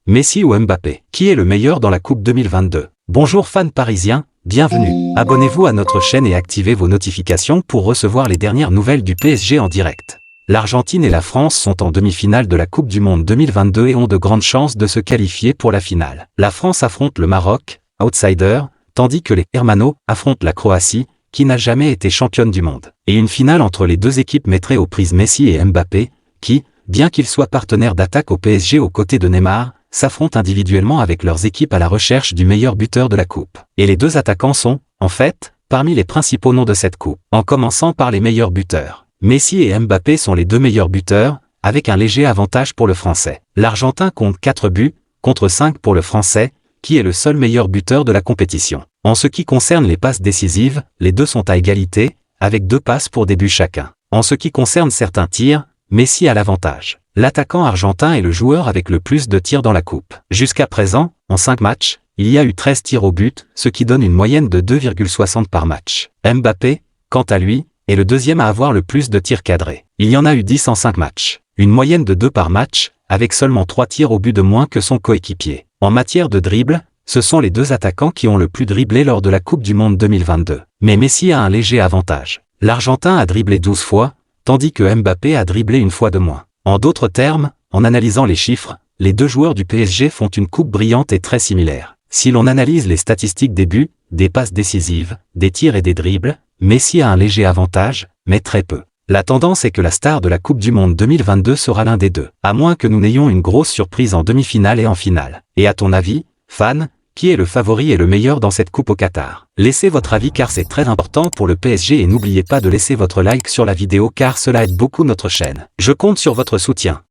Messi ou Mbappé? Qui est le meilleur dans la Coupe 2022? Bonjour fans parisiens, bienvenue. Abonnez-vous à notre chaîne et activez vos notifications pour recevoir les dernières nouvelles du PSG en direct. L'Argentine et la France sont en demi-finale de la Coupe du Monde 2022 et ont de grandes chances de se qualifier pour la finale. La France affronte le Maroc, outsider, tandis que les Hermanos affrontent la Croatie, qui n'a jamais été championne du monde. Et une finale entre les deux équipes mettrait aux prises Messi et Mbappé, qui, bien qu'ils soient partenaires d'attaque au PSG aux côtés de Neymar, s'affrontent individuellement avec leurs équipes à la recherche du meilleur buteur de la coupe. Et les deux attaquants sont, en fait, parmi les principaux noms de cette coupe. En commençant par les meilleurs buteurs. Messi et Mbappé sont les deux meilleurs buteurs, avec un léger avantage pour le Français. L'Argentin compte 4 buts, contre 5 pour le Français, qui est le seul meilleur buteur de la compétition. En ce qui concerne les passes décisives, les deux sont à égalité, avec 2 passes pour des buts chacun. En ce qui concerne certains tirs, Messi a l'avantage. L'attaquant argentin est le joueur avec le plus de tirs dans la coupe. Jusqu'à présent, en 5 matchs, il y a eu 13 tirs au but, ce qui donne une moyenne de 2,60 par match. Mbappé, quant à lui, est le deuxième à avoir le plus de tirs cadrés. Il y en a eu 10 en 5 matchs. Une moyenne de 2 par match, avec seulement 3 tirs au but de moins que son coéquipier. En matière de dribble, ce sont les deux attaquants qui ont le plus dribblé lors de la Coupe du Monde 2022. Mais Messi a un léger avantage. L'Argentin a dribblé 12 fois, tandis que Mbappé a dribblé une fois de moins. En d'autres termes, en analysant les chiffres, les deux joueurs du PSG font une coupe brillante et très similaire. Si l'on analyse les statistiques des buts, des passes décisives, des tirs et des dribbles, Messi a un léger avantage, mais très peu. La tendance est que la star de la Coupe du Monde 2022 sera l'un des deux, à moins que nous n'ayons une grosse surprise en demi-finale et en finale. Et à ton avis, fan, qui est le favori et le meilleur dans cette coupe au Qatar? Laissez votre avis car c'est très important pour le PSG et n'oubliez pas de laisser votre like sur la vidéo car cela aide beaucoup notre chaîne. Je compte sur votre soutien.